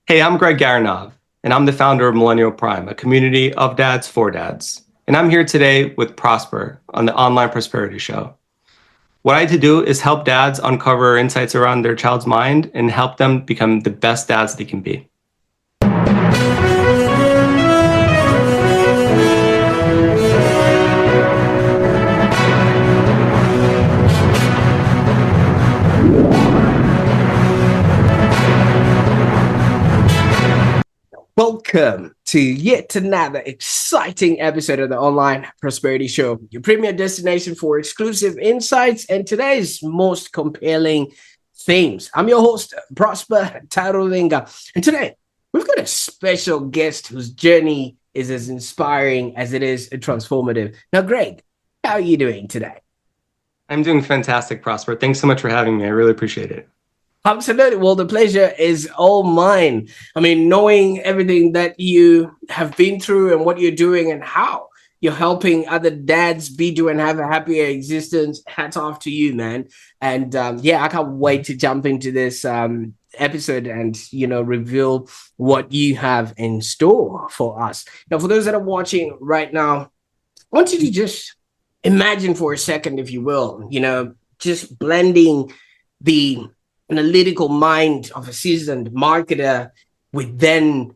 Hey, I'm Greg Garunov, and I'm the founder of Millennial Prime, a community of dads for dads. And I'm here today with Prosper on the Online Prosperity Show. What I like to do is help dads uncover insights around their child's mind and help them become the best dads they can be. Welcome to yet another exciting episode of the Online Prosperity Show, your premier destination for exclusive insights and today's most compelling themes. I'm your host, Prosper Taruvinga, and today we've got a special guest whose journey is as inspiring as it is transformative. Now, Greg, how are you doing today? I'm doing fantastic, Prosper. Thanks so much for having me. I really appreciate it. Absolutely. Well, the pleasure is all mine. I mean, knowing everything that you have been through and what you're doing and how you're helping other dads be, do, and have a happier existence. Hats off to you, man. And I can't wait to jump into this episode and, reveal what you have in store for us. Now, for those that are watching right now, I want you to just imagine for a second, if you will, just blending the analytical mind of a seasoned marketer with then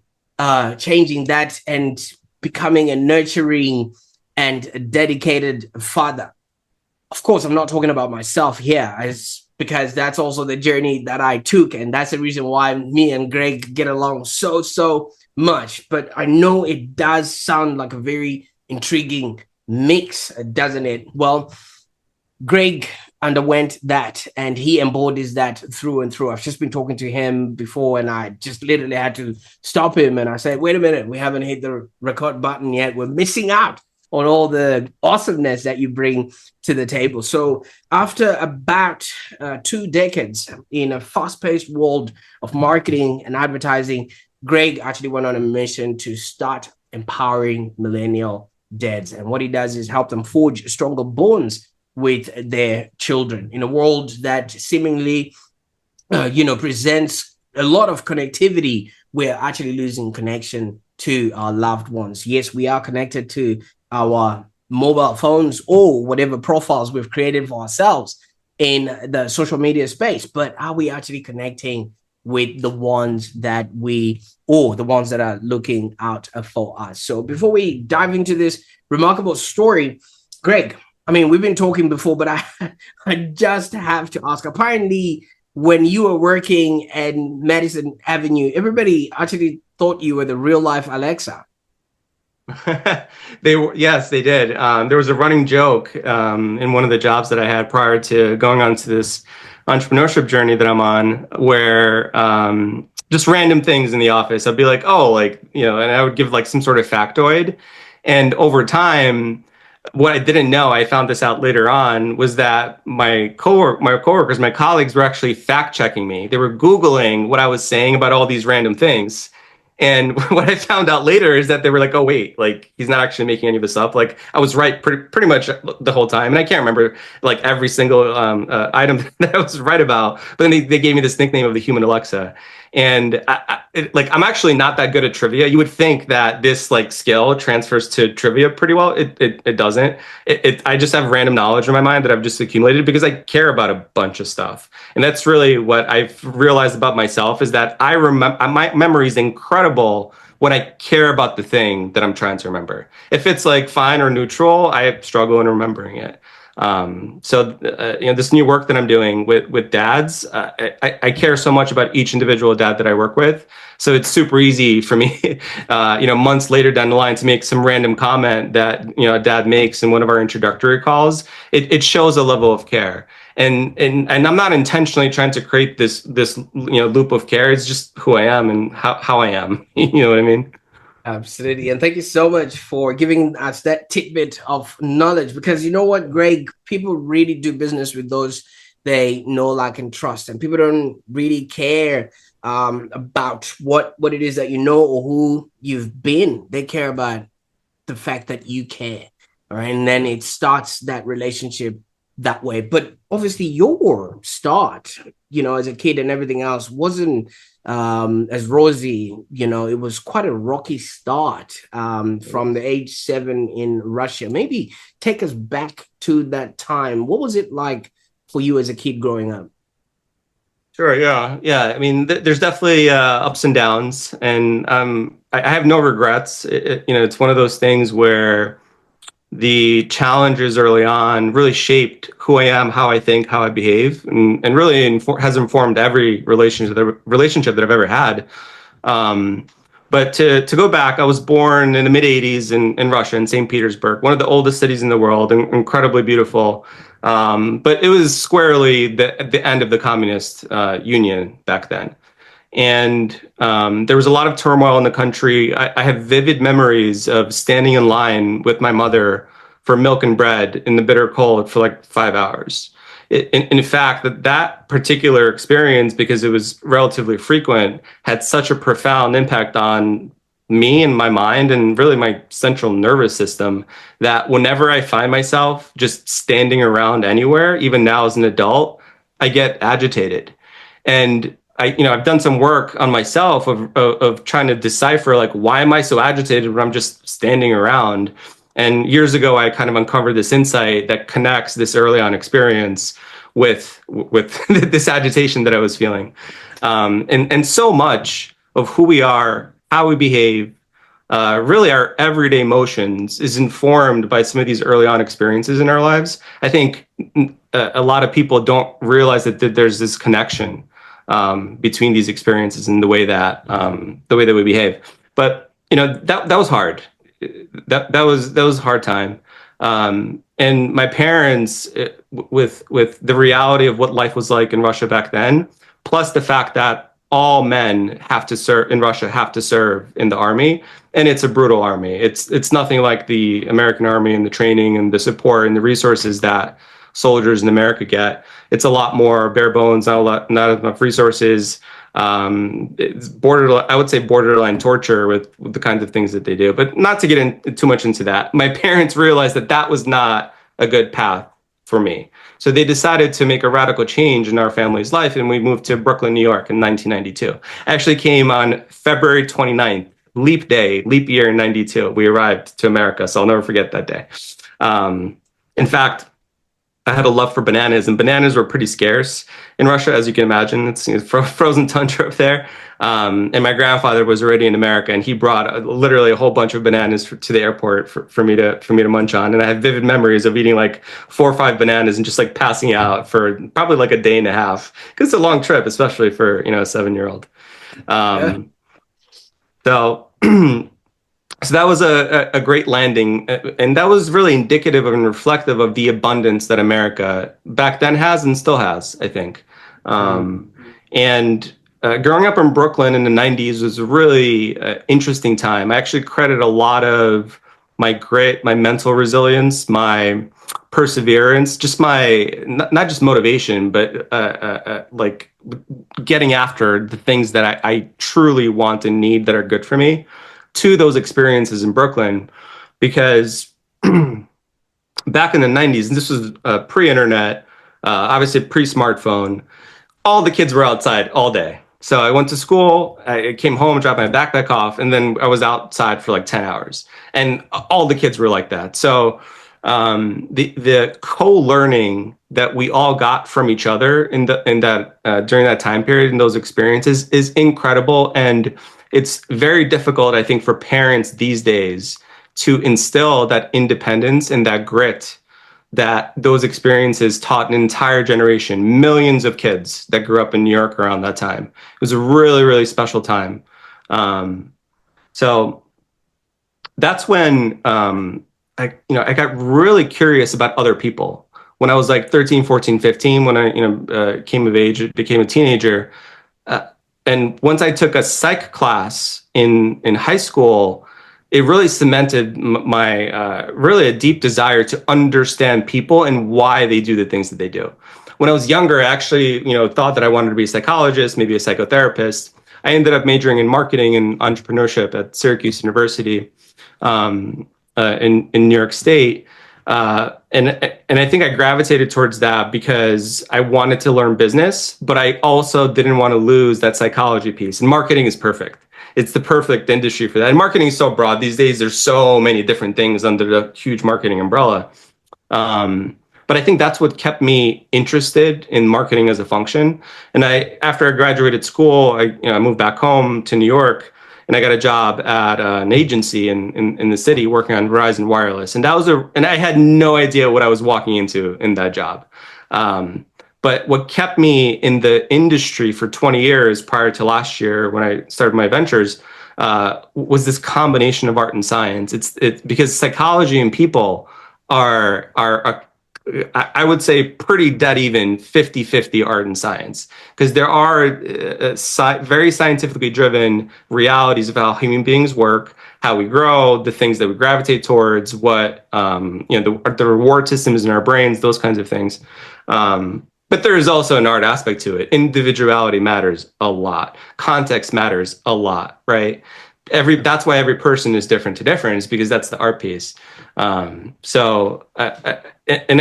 changing that and becoming a nurturing and a dedicated father. Of course, I'm not talking about myself here, because that's also the journey that I took, and that's the reason why me and Greg get along so much. But I know it does sound like a very intriguing mix, doesn't it? Well, Greg underwent that and he embodies that through and through. I've just been talking to him before and I just literally had to stop him and I said, wait a minute, we haven't hit the record button yet. We're missing out on all the awesomeness that you bring to the table. So after about 2 decades in a fast-paced world of marketing and advertising, Greg actually went on a mission to start empowering millennial dads. And what he does is help them forge stronger bonds with their children in a world that seemingly, presents a lot of connectivity. We're actually losing connection to our loved ones. Yes, we are connected to our mobile phones or whatever profiles we've created for ourselves in the social media space, but are we actually connecting with the ones that are looking out for us? So before we dive into this remarkable story, Greg, I mean, we've been talking before, but I just have to ask. Apparently, when you were working at Madison Avenue, everybody actually thought you were the real life Alexa. Yes, they did. There was a running joke in one of the jobs that I had prior to going on to this entrepreneurship journey that I'm on, where just random things in the office. I'd be like, and I would give like some sort of factoid. And over time, what I didn't know, I found this out later on, was that my coworkers, my colleagues were actually fact checking me. They were Googling what I was saying about all these random things. And what I found out later is that they were like, oh, wait, like he's not actually making any of this up. Like I was right pretty much the whole time. And I can't remember like every single item that I was right about. But then they gave me this nickname of the human Alexa. And I'm actually not that good at trivia. You would think that this like skill transfers to trivia pretty well. It doesn't. I just have random knowledge in my mind that I've just accumulated because I care about a bunch of stuff. And that's really what I've realized about myself, is that I remember, my memory is incredible when I care about the thing that I'm trying to remember. If it's like fine or neutral, I struggle in remembering it. This new work that I'm doing with dads, I care so much about each individual dad that I work with. So it's super easy for me, months later down the line, to make some random comment that, a dad makes in one of our introductory calls. It shows a level of care. And I'm not intentionally trying to create this loop of care. It's just who I am and how I am. You know what I mean? Absolutely. And thank you so much for giving us that tidbit of knowledge, because you know what, Greg, people really do business with those they know, like, and trust. And people don't really care about what it is that you know or who you've been. They care about the fact that you care. All right. And then it starts that relationship that way. But obviously your start, as a kid and everything else wasn't as Rosie, it was quite a rocky start from the age 7 in Russia. Maybe take us back to that time. What was it like for you as a kid growing up? Sure. Yeah. Yeah. I mean, there's definitely ups and downs, and I have no regrets. It's one of those things where the challenges early on really shaped who I am, how I think, how I behave, and really has informed every relationship that I've ever had. Um, but to go back, I was born in the mid 80s in Russia, in St. Petersburg, one of the oldest cities in the world, and incredibly beautiful. But it was squarely the end of the Communist Union back then. And there was a lot of turmoil in the country. I have vivid memories of standing in line with my mother for milk and bread in the bitter cold for like 5 hours. In fact, that particular experience, because it was relatively frequent, had such a profound impact on me and my mind and really my central nervous system that whenever I find myself just standing around anywhere, even now as an adult, I get agitated. And I've done some work on myself of trying to decipher, like, why am I so agitated when I'm just standing around? And years ago, I kind of uncovered this insight that connects this early on experience with this agitation that I was feeling. And so much of who we are, how we behave, really our everyday motions is informed by some of these early on experiences in our lives. I think a lot of people don't realize that there's this connection between these experiences and the way that we behave. But that was hard. That was a hard time. And my parents, with the reality of what life was like in Russia back then, plus the fact that all men have to serve in Russia, have to serve in the army, and it's a brutal army. It's nothing like the American army and the training and the support and the resources that soldiers in America get. It's a lot more bare bones, not enough resources. It's I would say borderline torture with the kinds of things that they do, but not to get too much into that. My parents realized that was not a good path for me. So they decided to make a radical change in our family's life, and we moved to Brooklyn, New York in 1992. I actually came on February 29th, leap day, leap year in 92. We arrived to America, so I'll never forget that day. In fact, I had a love for bananas, and bananas were pretty scarce in Russia, as you can imagine. It's frozen tundra up there. And my grandfather was already in America, and he brought literally a whole bunch of bananas to the airport for me to munch on. And I have vivid memories of eating like 4 or 5 bananas and just like passing out for probably like a day and a half, because it's a long trip, especially for a 7-year-old. Yeah. So. So that was a great landing, and that was really indicative and reflective of the abundance that America back then has and still has, I think. And growing up in Brooklyn in the 90s was a really interesting time. I actually credit a lot of my grit, my mental resilience, my perseverance, just my not just motivation, but like getting after the things that I truly want and need that are good for me, to those experiences in Brooklyn. Because back in the 90s, and this was pre-internet, obviously pre-smartphone, all the kids were outside all day. So I went to school, I came home, dropped my backpack off, and then I was outside for like 10 hours. And all the kids were like that. So the co-learning that we all got from each other during that time period, in those experiences, is incredible. And it's very difficult, I think, for parents these days to instill that independence and that grit that those experiences taught an entire generation, millions of kids that grew up in New York around that time. It was a really, really special time. So that's when I got really curious about other people. When I was like 13, 14, 15, when I came of age, became a teenager. And once I took a psych class in high school, it really cemented my really a deep desire to understand people and why they do the things that they do. When I was younger, I actually thought that I wanted to be a psychologist, maybe a psychotherapist. I ended up majoring in marketing and entrepreneurship at Syracuse University in New York State. And I think I gravitated towards that because I wanted to learn business, but I also didn't want to lose that psychology piece. And marketing is perfect. It's the perfect industry for that. And marketing is so broad these days. There's so many different things under the huge marketing umbrella. But I think that's what kept me interested in marketing as a function. And after I graduated school, I moved back home to New York, and I got a job at an agency in the city working on Verizon Wireless. And and I had no idea what I was walking into in that job. But what kept me in the industry for 20 years prior to last year when I started my ventures was this combination of art and science. It's because psychology and people are I would say pretty dead even 50-50 art and science, because there are very scientifically driven realities of how human beings work, how we grow, the things that we gravitate towards, what the reward systems in our brains, those kinds of things. But there is also an art aspect to it. Individuality matters a lot. Context matters a lot, right? That's why every person is different to different, is because that's the art piece. And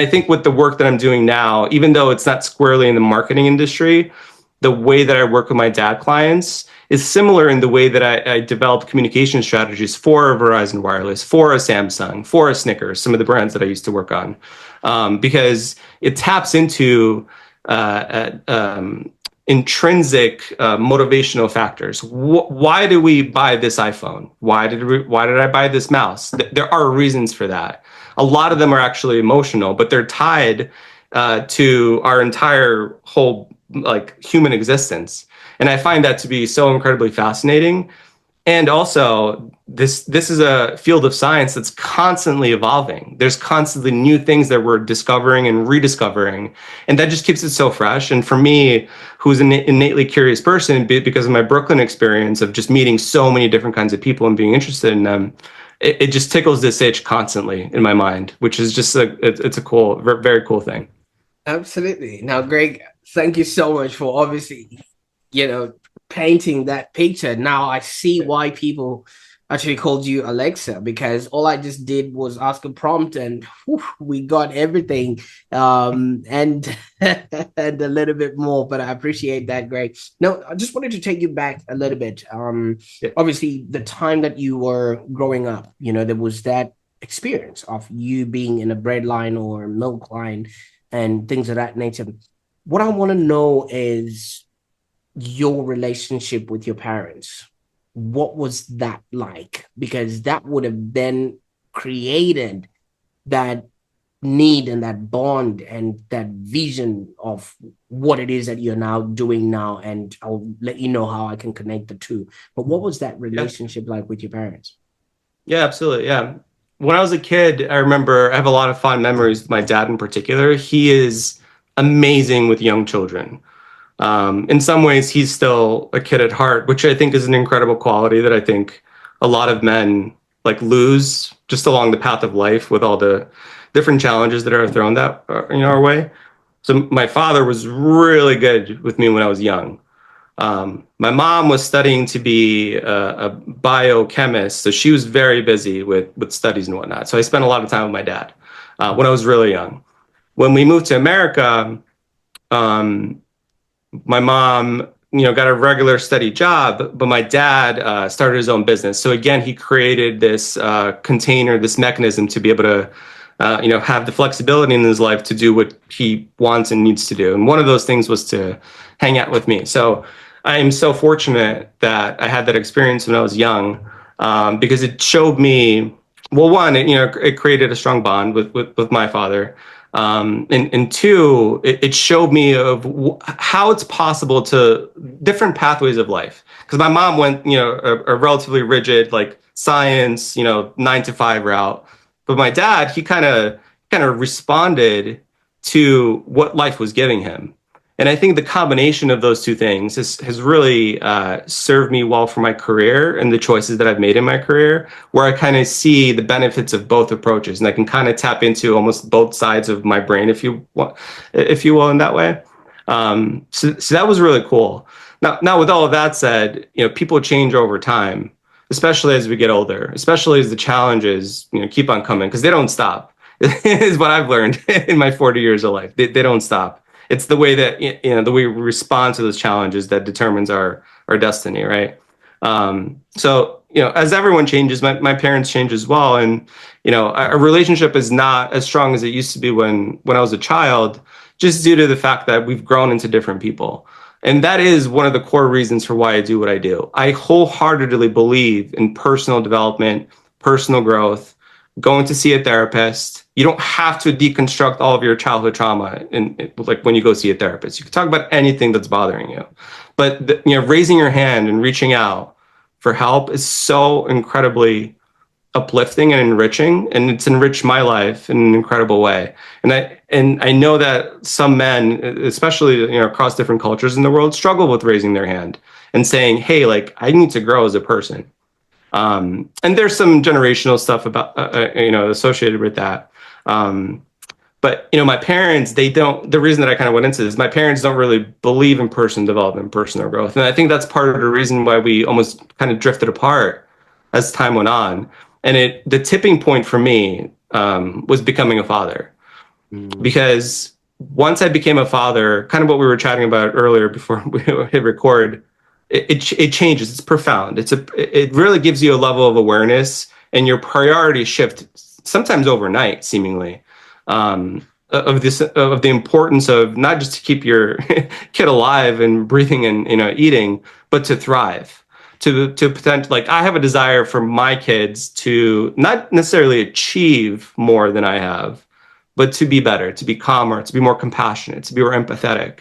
I think with the work that I'm doing now, even though it's not squarely in the marketing industry, the way that I work with my dad clients is similar in the way that I develop communication strategies for a Verizon Wireless, for a Samsung, for a Snickers, some of the brands that I used to work on, because it taps into intrinsic motivational factors. Why do we buy this iPhone? Why did I buy this mouse? There are reasons for that. A lot of them are actually emotional, but they're tied to our entire whole human existence. And I find that to be so incredibly fascinating. And also, this is a field of science that's constantly evolving. There's constantly new things that we're discovering and rediscovering, and that just keeps it so fresh. And for me, who's an innately curious person, because of my Brooklyn experience of just meeting so many different kinds of people and being interested in them, it just tickles this itch constantly in my mind, which is just it's a cool, very cool thing. Absolutely. Now, Greg, thank you so much for obviously, painting that picture. Now I see why people actually called you Alexa, because all I just did was ask a prompt and we got everything and and a little bit more. But I appreciate that, Greg. Now, I just wanted to take you back a little bit. Obviously, the time that you were growing up, there was that experience of you being in a bread line or milk line and things of that nature. What I want to know is your relationship with your parents. What was that like? Because that would have then created that need and that bond and that vision of what it is that you're now doing now. And I'll let you know how I can connect the two. But what was that relationship like with your parents? Yeah, absolutely. Yeah. When I was a kid, I remember I have a lot of fond memories with my dad in particular. He is amazing with young children. In some ways, he's still a kid at heart, which I think is an incredible quality that I think a lot of men lose just along the path of life with all the different challenges that are thrown our way. So my father was really good with me when I was young. My mom was studying to be a biochemist, so she was very busy with studies and whatnot. So I spent a lot of time with my dad when I was really young. When we moved to America, my mom, got a regular steady job, but my dad started his own business. So again, he created this container, this mechanism to be able to, have the flexibility in his life to do what he wants and needs to do. And one of those things was to hang out with me. So I am so fortunate that I had that experience when I was young, because it showed me, well, one, it created a strong bond with my father. And two, it showed me of how it's possible to different pathways of life. Because my mom went, a relatively rigid, science, 9 to 5 route. But my dad, he kind of responded to what life was giving him. And I think the combination of those two things has really served me well for my career and the choices that I've made in my career, where I kind of see the benefits of both approaches, and I can kind of tap into almost both sides of my brain, if you will, in that way. So that was really cool. Now, with all of that said, people change over time, especially as we get older, especially as the challenges keep on coming, because they don't stop. is what I've learned in my 40 years of life. They don't stop. It's the way that, the way we respond to those challenges that determines our destiny, right? So, as everyone changes, my parents change as well. And, our relationship is not as strong as it used to be when I was a child, just due to the fact that we've grown into different people. And that is one of the core reasons for why I do what I do. I wholeheartedly believe in personal development, personal growth, going to see a therapist. You don't have to deconstruct all of your childhood trauma like when you go see a therapist. You can talk about anything that's bothering you. But raising your hand and reaching out for help is so incredibly uplifting and enriching, and it's enriched my life in an incredible way. And I know that some men, especially across different cultures in the world, struggle with raising their hand and saying, "Hey, like I need to grow as a person." And there's some generational stuff about associated with that. But my parents, they don't. The reason that I kind of went into this, my parents don't really believe in personal development, personal growth, and I think that's part of the reason why we almost kind of drifted apart as time went on. And the tipping point for me was becoming a father, because once I became a father, kind of what we were chatting about earlier before we hit record, it changes. It's profound. It really gives you a level of awareness, and your priorities shift sometimes overnight, seemingly. Of the importance of not just to keep your kid alive and breathing and eating, but to thrive, to pretend like I have a desire for my kids to not necessarily achieve more than I have, but to be better, to be calmer, to be more compassionate, to be more empathetic.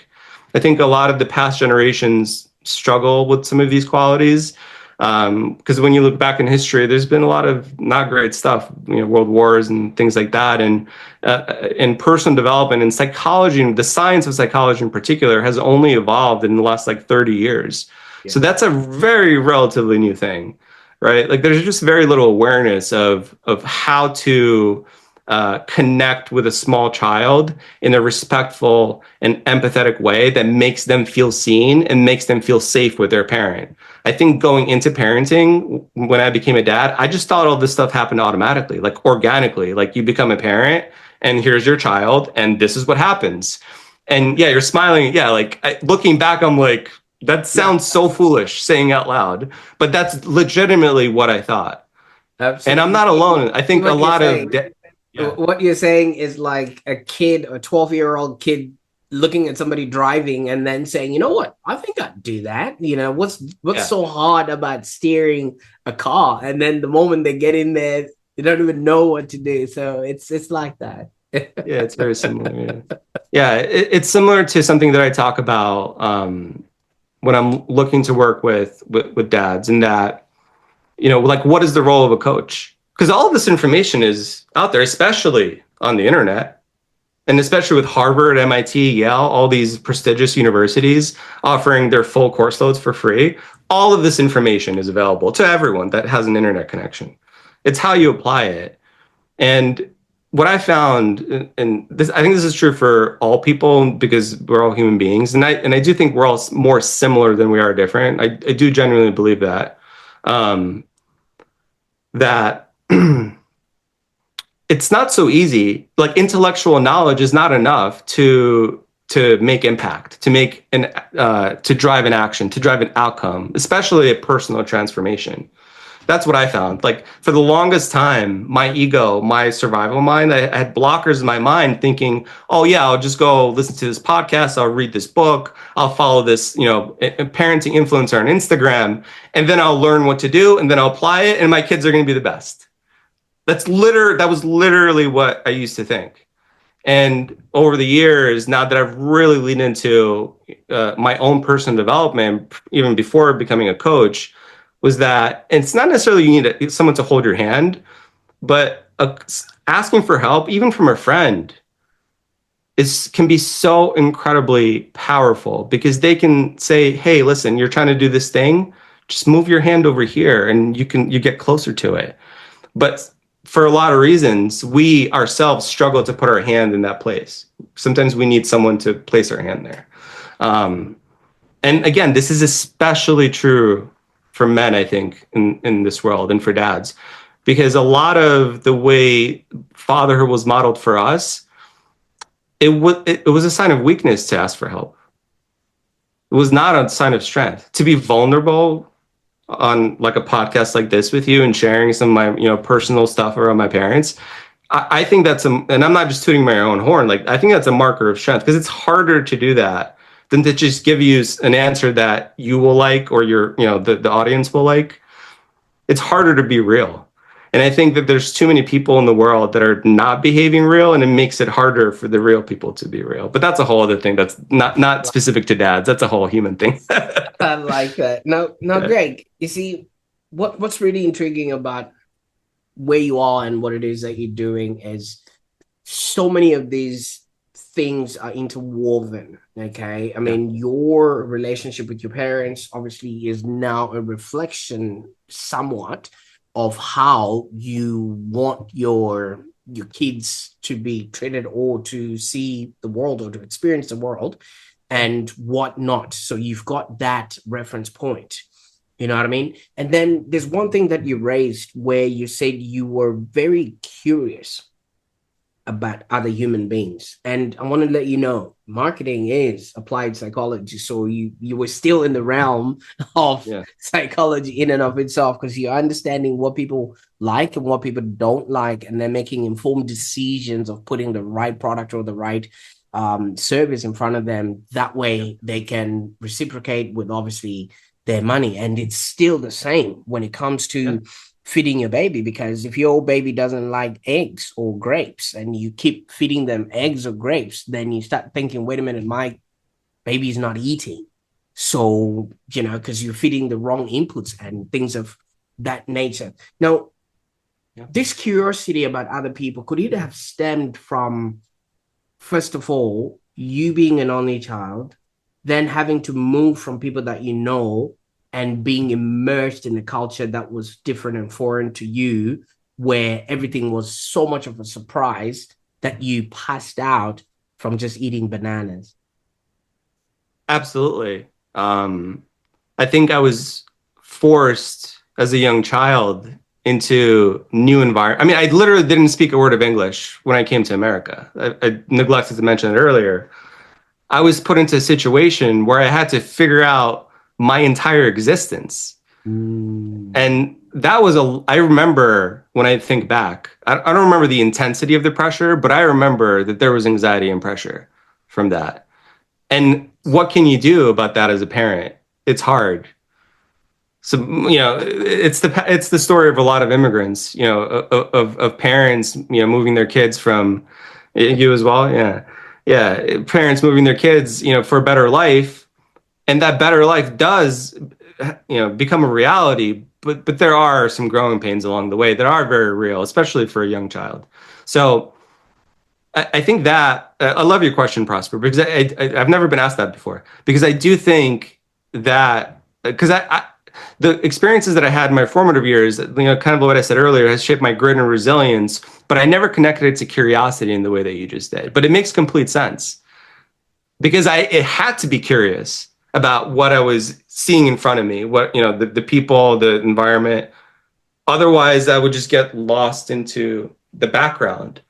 I think a lot of the past generations struggle with some of these qualities, because when you look back in history, there's been a lot of not great stuff, world wars and things like that. And personal development and psychology, and the science of psychology in particular, has only evolved in the last 30 years. Yeah. So that's a very relatively new thing, right? Like there's just very little awareness of how to connect with a small child in a respectful and empathetic way that makes them feel seen and makes them feel safe with their parent. I think going into parenting, when I became a dad, I just thought all this stuff happened automatically, like organically, like you become a parent and here's your child and this is what happens. And yeah, you're smiling. Yeah, looking back, I'm like, that sounds so foolish saying out loud, but that's legitimately what I thought. Absolutely. And I'm not alone. I think a lot of... Yeah. What you're saying is like a kid, a 12-year-old kid looking at somebody driving and then saying, you know what, I think I'd do that. What's so hard about steering a car? And then the moment they get in there, they don't even know what to do. So it's like that. Yeah, it's very similar. Yeah, it's similar to something that I talk about when I'm looking to work with dads, and that, what is the role of a coach? Because all of this information is out there, especially on the internet, and especially with Harvard, MIT, Yale, all these prestigious universities offering their full course loads for free. All of this information is available to everyone that has an internet connection. It's how you apply it. And what I found, and this, I think this is true for all people because we're all human beings, and I do think we're all more similar than we are different. I do genuinely believe that. That it's not so easy. Like intellectual knowledge is not enough to make impact, to drive an action, to drive an outcome, especially a personal transformation. That's what I found. Like for the longest time, my ego, my survival mind, I had blockers in my mind thinking, oh yeah, I'll just go listen to this podcast. I'll read this book. I'll follow this, parenting influencer on Instagram, and then I'll learn what to do, and then I'll apply it, and my kids are going to be the best. That was literally what I used to think. And over the years, now that I've really leaned into my own personal development, even before becoming a coach, was that it's not necessarily you need someone to hold your hand, but asking for help, even from a friend, can be so incredibly powerful, because they can say, hey, listen, you're trying to do this thing, just move your hand over here and you get closer to it. But for a lot of reasons, we ourselves struggle to put our hand in that place. Sometimes we need someone to place our hand there. And again, this is especially true for men, I think, in this world, and for dads. because a lot of the way fatherhood was modeled for us, it was a sign of weakness to ask for help. It was not a sign of strength to be vulnerable on like a podcast like this with you and sharing some of my personal stuff around my parents. I think that's and I'm not just tooting my own horn. Like, I think that's a marker of strength, because it's harder to do that than to just give you an answer that you will like, or the audience will like. It's harder to be real. And I think that there's too many people in the world that are not behaving real, and it makes it harder for the real people to be real. But that's a whole other thing. That's not specific to dads. That's a whole human thing. I like that. Now, Greg, you see, what's really intriguing about where you are and what it is that you're doing is so many of these things are interwoven. Okay, I mean, your relationship with your parents obviously is now a reflection somewhat of how you want your kids to be treated, or to see the world, or to experience the world, and whatnot. So you've got that reference point. You know what I mean? And then there's one thing that you raised where you said you were very curious about other human beings. And I want to let you know, marketing is applied psychology. So you were still in the realm of psychology in and of itself, because you're understanding what people like and what people don't like, and then making informed decisions of putting the right product or the right service in front of them. That way they can reciprocate with obviously their money. And it's still the same when it comes to feeding your baby, because if your baby doesn't like eggs or grapes and you keep feeding them eggs or grapes, then you start thinking, wait a minute, my baby's not eating. So, because you're feeding the wrong inputs and things of that nature. Now, this curiosity about other people could either have stemmed from, first of all, you being an only child, then having to move from people that you know and being immersed in a culture that was different and foreign to you, where everything was so much of a surprise that you passed out from just eating bananas. Absolutely. I think I was forced as a young child into new environment. I mean, I literally didn't speak a word of English when I came to America. I neglected to mention it earlier. I was put into a situation where I had to figure out my entire existence. And that was I remember, when I think back, I don't remember the intensity of the pressure, but I remember that there was anxiety and pressure from that. And what can you do about that as a parent? It's hard. So, it's the story of a lot of immigrants, of parents, moving their kids from, you as well. Yeah. Parents moving their kids, for a better life. And that better life does, become a reality, but there are some growing pains along the way that are very real, especially for a young child. So I think that I love your question, Prosper, because I've never been asked that before. Because I do think that, because the experiences that I had in my formative years, kind of what I said earlier, has shaped my grit and resilience. But I never connected it to curiosity in the way that you just did. But it makes complete sense, because it had to be curious about what I was seeing in front of me, what, the people, the environment. Otherwise, I would just get lost into the background.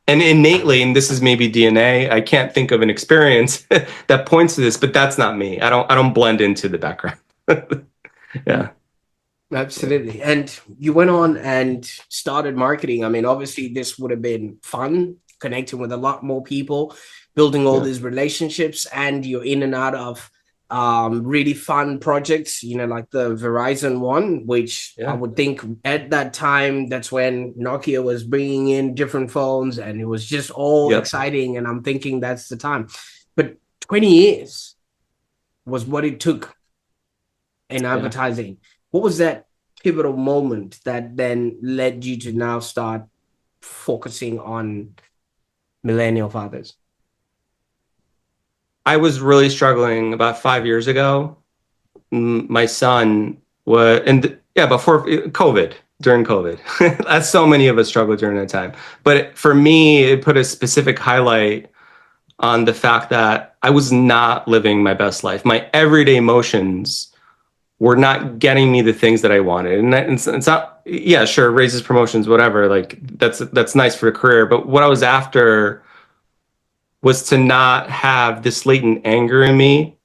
And innately, and this is maybe DNA, I can't think of an experience that points to this, but that's not me. I don't blend into the background. Yeah. Absolutely. And you went on and started marketing. I mean, obviously this would have been fun, connecting with a lot more people, building all these relationships, and you're in and out of really fun projects, like the Verizon one, which I would think at that time, that's when Nokia was bringing in different phones, and it was just all exciting. And I'm thinking that's the time. But 20 years was what it took in advertising. What was that pivotal moment that then led you to now start focusing on millennial fathers? I was really struggling about 5 years ago. My son was, before COVID, during COVID, as so many of us struggled during that time. But for me, it put a specific highlight on the fact that I was not living my best life. My everyday emotions were not getting me the things that I wanted. And it's not, yeah, sure, raises, promotions, whatever. Like that's nice for a career. But what I was after was to not have this latent anger in me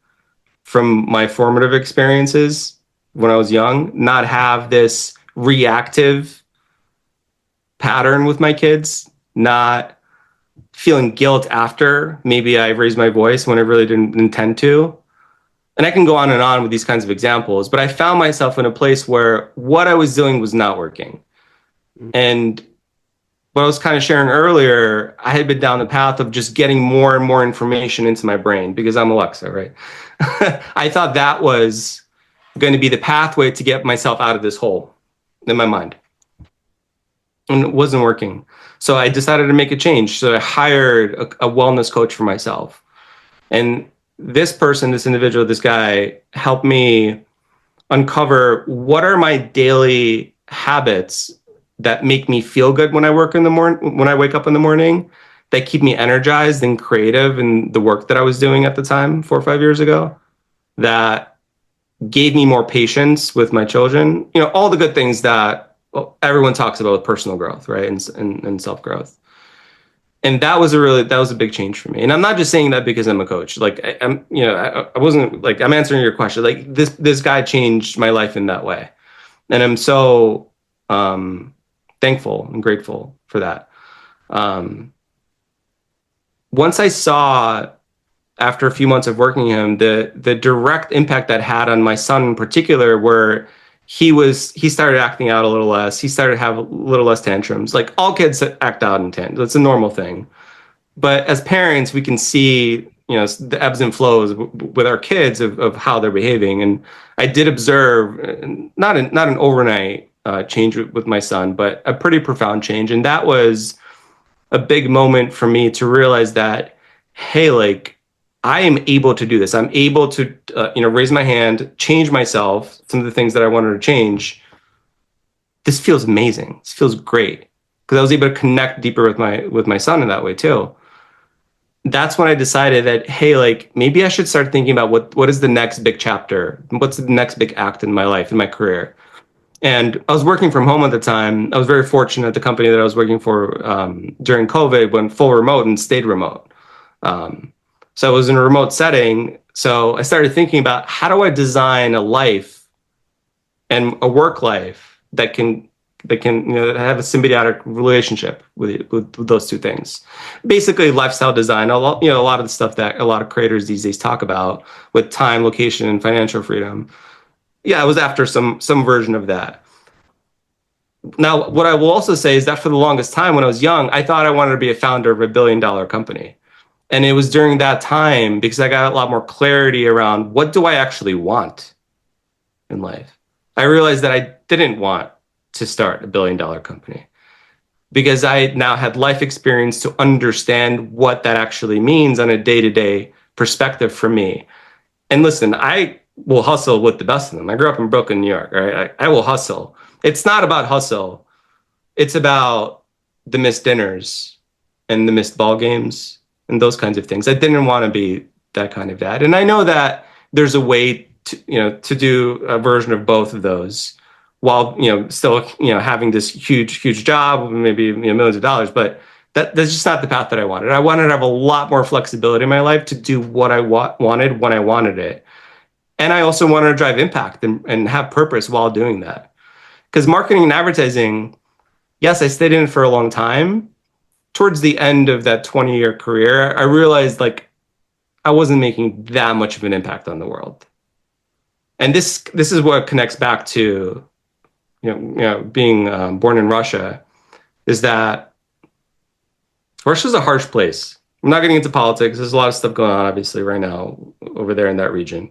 from my formative experiences when I was young, not have this reactive pattern with my kids, not feeling guilt after maybe I raised my voice when I really didn't intend to. And I can go on and on with these kinds of examples, but I found myself in a place where what I was doing was not working. And what I was kind of sharing earlier, I had been down the path of just getting more and more information into my brain because I'm Alexa, right? I thought that was going to be the pathway to get myself out of this hole in my mind. And it wasn't working. So I decided to make a change. So I hired a wellness coach for myself. And this person, this individual, this guy helped me uncover what are my daily habits that make me feel good when I work in the morning, when I wake up in the morning, that keep me energized and creative in the work that I was doing at the time, 4 or 5 years ago, that gave me more patience with my children. You know, all the good things that everyone talks about with personal growth, right? And self-growth. And that was a big change for me. And I'm not just saying that because I'm a coach. Like I wasn't like, I'm answering your question. Like this guy changed my life in that way. And I'm so thankful and grateful for that. Once I saw, after a few months of working with him, the direct impact that had on my son in particular, where he started acting out a little less. He started to have a little less tantrums. Like all kids act out in tantrums. It's a normal thing. But as parents, we can see, you know, the ebbs and flows with our kids of how they're behaving. And I did observe not an overnight change with my son, but a pretty profound change. And that was a big moment for me to realize that, hey, like, I am able to do this. I'm able to, raise my hand, change myself, some of the things that I wanted to change. This feels amazing. This feels great because I was able to connect deeper with my son in that way too. That's when I decided that, hey, like maybe I should start thinking about what is the next big chapter? What's the next big act in my life, in my career? And I was working from home at the time. I was very fortunate. The company that I was working for during COVID went full remote and stayed remote. So I was in a remote setting. So I started thinking about how do I design a life and a work life that can have a symbiotic relationship with those two things. Basically, lifestyle design. A lot of the stuff that a lot of creators these days talk about with time, location, and financial freedom. Yeah, I was after some version of that. Now, what I will also say is that for the longest time when I was young, I thought I wanted to be a founder of $1 billion company. And it was during that time, because I got a lot more clarity around what do I actually want in life. I realized that I didn't want to start $1 billion company because I now had life experience to understand what that actually means on a day-to-day perspective for me. And listen, I will hustle with the best of them. I grew up in Brooklyn, New York, right? I will hustle. It's not about hustle. It's about the missed dinners and the missed ball games and those kinds of things. I didn't want to be that kind of dad. And I know that there's a way to do a version of both of those while, still, having this huge job, maybe millions of dollars, but that's just not the path that I wanted. I wanted to have a lot more flexibility in my life to do what I wanted when I wanted it. And I also wanted to drive impact and have purpose while doing that. Because marketing and advertising, yes, I stayed in it for a long time. Towards the end of that 20-year career, I realized like I wasn't making that much of an impact on the world. And this is what connects back to being born in Russia, is that Russia's a harsh place. I'm not getting into politics. There's a lot of stuff going on, obviously, right now over there in that region.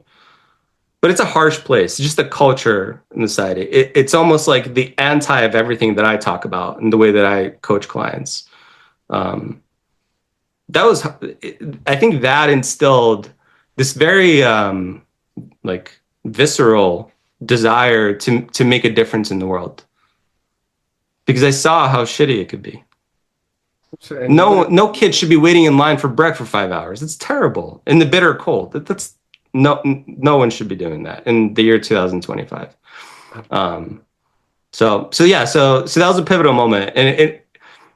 But it's a harsh place. It's just the culture in the society. It's almost like the anti of everything that I talk about and the way that I coach clients. I think that instilled this very visceral desire to make a difference in the world, because I saw how shitty it could be. No kid should be waiting in line for bread for 5 hours. It's terrible in the bitter cold. That's no one should be doing that in the year 2025. So yeah, so that was a pivotal moment, and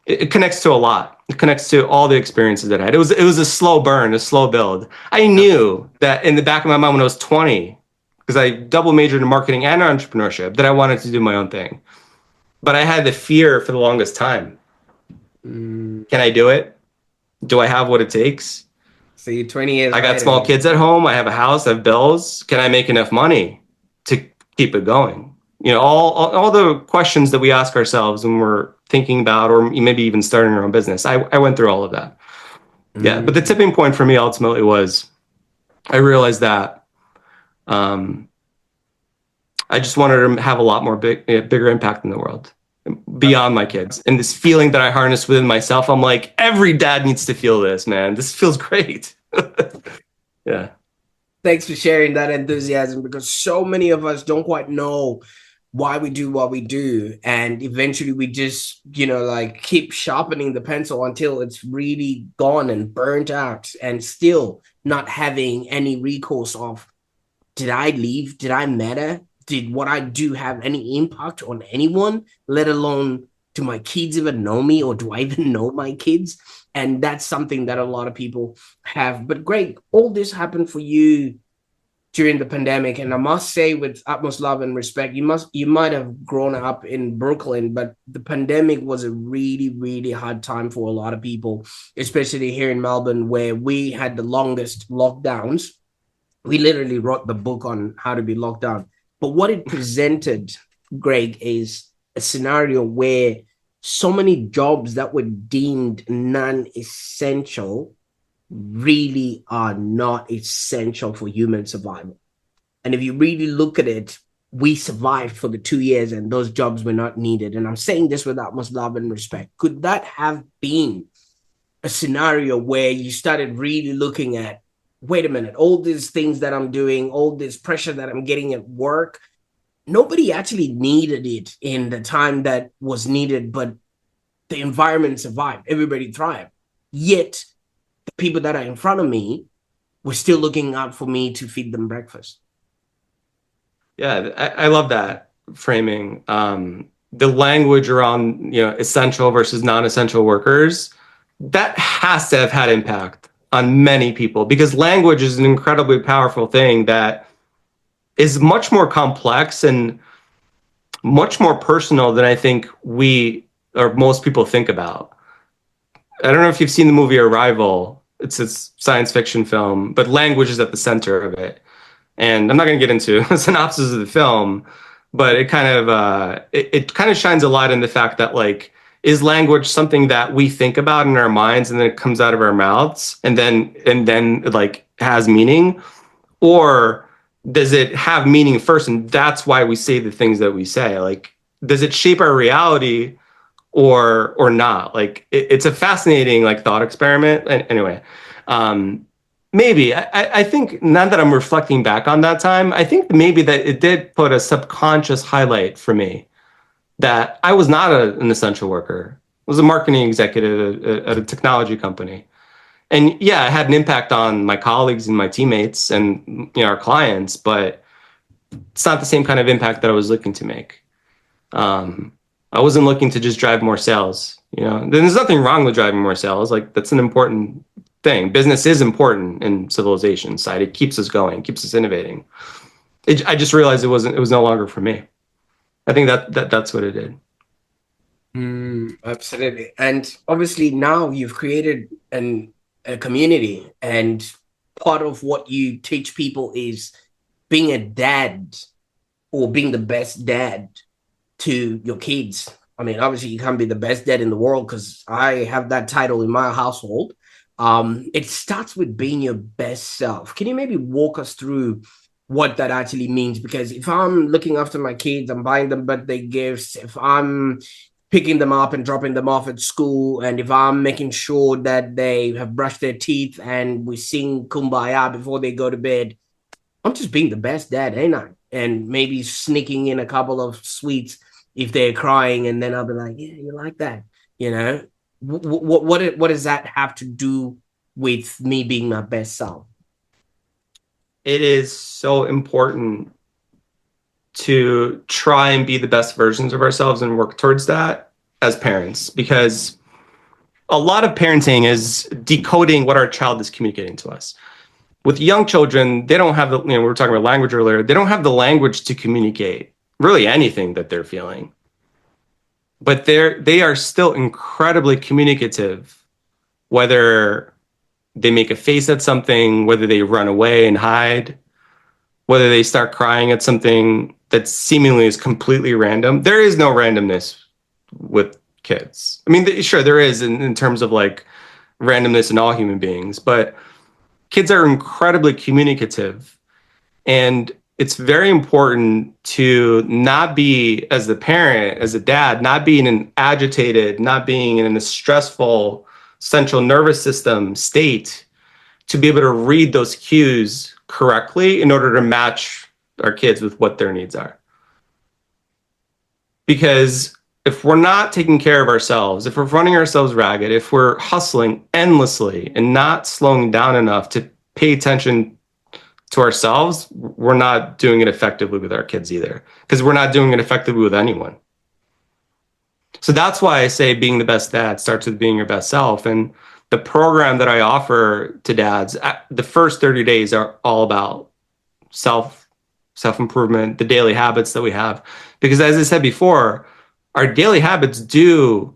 it connects to a lot. It connects to all the experiences that I had. It was a slow burn, a slow build. I knew that in the back of my mind when I was 20, because I double majored in marketing and entrepreneurship, that I wanted to do my own thing. But I had the fear for the longest time. Can I do it? Do I have what it takes? See, 20 years I got later. small kids at home. I have a house. I have bills. Can I make enough money to keep it going? You know, all the questions that we ask ourselves when we're thinking about, or maybe even starting our own business. I went through all of that. Yeah, but the tipping point for me ultimately was I realized that I just wanted to have a lot more bigger impact in the world beyond my kids. And this feeling that I harnessed within myself, I'm like, every dad needs to feel this, man. This feels great. Yeah. Thanks for sharing that enthusiasm, because so many of us don't quite know why we do what we do. And eventually we just, like keep sharpening the pencil until it's really gone and burnt out, and still not having any recourse of, did I leave? Did I matter? Did what I do have any impact on anyone, let alone do my kids even know me, or do I even know my kids? And that's something that a lot of people have. But Greg, all this happened for you during the pandemic, and I must say, with utmost love and respect, you might have grown up in Brooklyn, but the pandemic was a really, really hard time for a lot of people, especially here in Melbourne, where we had the longest lockdowns. We literally wrote the book on how to be locked down. But what it presented, Greg, is a scenario where so many jobs that were deemed non-essential really are not essential for human survival. And if you really look at it, we survived for the 2 years and those jobs were not needed. And I'm saying this with utmost love and respect. Could that have been a scenario where you started really looking at, wait a minute, all these things that I'm doing, all this pressure that I'm getting at work, nobody actually needed it in the time that was needed, but the environment survived, everybody thrived. Yet the people that are in front of me were still looking out for me to feed them breakfast. Yeah, I love that framing. The language around, essential versus non-essential workers, that has to have had impact on many people, because language is an incredibly powerful thing that is much more complex and much more personal than I think we or most people think about. I don't know if you've seen the movie Arrival. It's a science fiction film, but language is at the center of it. And I'm not going to get into a synopsis of the film, but it kind of it kind of shines a light on the fact that, like, is language something that we think about in our minds and then it comes out of our mouths and then like has meaning, or does it have meaning first and that's why we say the things that we say? Like, does it shape our reality or not? Like, it's a fascinating like thought experiment. And anyway, maybe I think now that I'm reflecting back on that time, I think maybe that it did put a subconscious highlight for me that I was not an essential worker. I was a marketing executive at a technology company. And yeah, it had an impact on my colleagues and my teammates and our clients, but it's not the same kind of impact that I was looking to make. I wasn't looking to just drive more sales. There's nothing wrong with driving more sales. Like, that's an important thing. Business is important in civilization side. It keeps us going, keeps us innovating. I just realized it was no longer for me. I think that's what it did. Absolutely. And obviously now you've created a community, and part of what you teach people is being a dad, or being the best dad to your kids. I mean, obviously you can't be the best dad in the world, because I have that title in my household. It starts with being your best self. Can you maybe walk us through what that actually means? Because if I'm looking after my kids, I'm buying them birthday gifts, if I'm picking them up and dropping them off at school, and if I'm making sure that they have brushed their teeth and we sing Kumbaya before they go to bed, I'm just being the best dad, ain't I? And maybe sneaking in a couple of sweets if they're crying, and then I'll be like, yeah, you like that, what does that have to do with me being my best self? it is so important to try and be the best versions of ourselves and work towards that as parents, because a lot of parenting is decoding what our child is communicating to us. With young children, they don't have the, we were talking about language earlier, they don't have the language to communicate really anything that they're feeling. But they are still incredibly communicative, whether they make a face at something, whether they run away and hide, whether they start crying at something that seemingly is completely random. There is no randomness with kids. I mean, sure, there is in terms of like randomness in all human beings, but kids are incredibly communicative. And it's very important to not be, as the parent, as a dad, not being an agitated, not being in a stressful central nervous system state, to be able to read those cues correctly in order to match our kids with what their needs are. Because if we're not taking care of ourselves, if we're running ourselves ragged, if we're hustling endlessly and not slowing down enough to pay attention to ourselves, we're not doing it effectively with our kids either, because we're not doing it effectively with anyone. So that's why I say being the best dad starts with being your best self. And the program that I offer to dads, the first 30 days are all about self-improvement, the daily habits that we have. Because as I said before, our daily habits do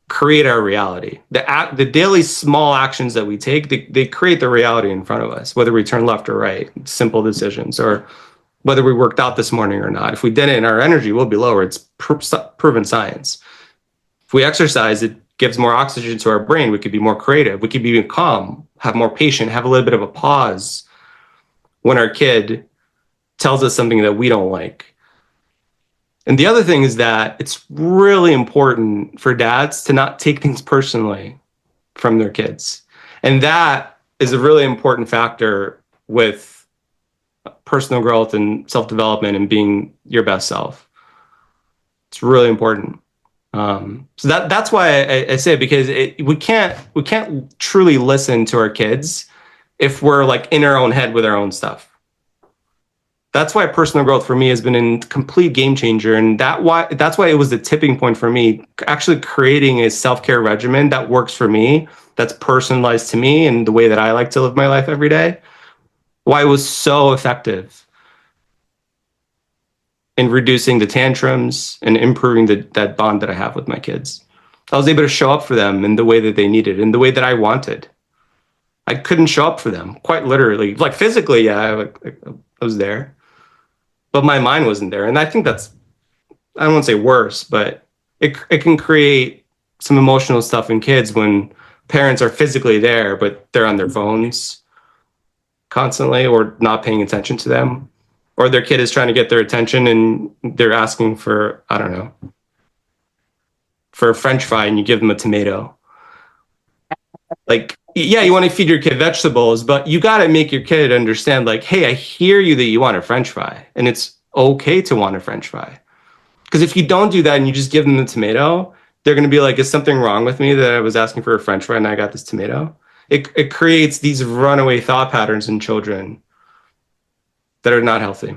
create our reality. The daily small actions that we take, they create the reality in front of us, whether we turn left or right, simple decisions, or whether we worked out this morning or not. If we didn't, our energy will be lower. It's proven science. If we exercise, it gives more oxygen to our brain. We could be more creative. We could be calm, have more patience, have a little bit of a pause when our kid tells us something that we don't like. And the other thing is that it's really important for dads to not take things personally from their kids. And that is a really important factor with personal growth and self-development and being your best self. It's really important. So that's why I say it, because we can't truly listen to our kids if we're like in our own head with our own stuff. That's why personal growth for me has been a complete game changer. And that's why it was the tipping point for me, actually creating a self-care regimen that works for me, that's personalized to me and the way that I like to live my life every day. Why it was so effective in reducing the tantrums and improving that bond that I have with my kids. I was able to show up for them in the way that they needed, in the way that I wanted. I couldn't show up for them, quite literally. Like physically, yeah, I was there, but my mind wasn't there. And I think that's, I don't want to say worse, but it can create some emotional stuff in kids when parents are physically there, but they're on their phones constantly or not paying attention to them. Or their kid is trying to get their attention and they're asking for, I don't know, for a French fry and you give them a tomato. Like, yeah, you want to feed your kid vegetables, but you got to make your kid understand, like, hey, I hear you that you want a French fry and it's okay to want a French fry. Because if you don't do that and you just give them the tomato, they're going to be like, is something wrong with me that I was asking for a French fry and I got this tomato? It creates these runaway thought patterns in children that are not healthy.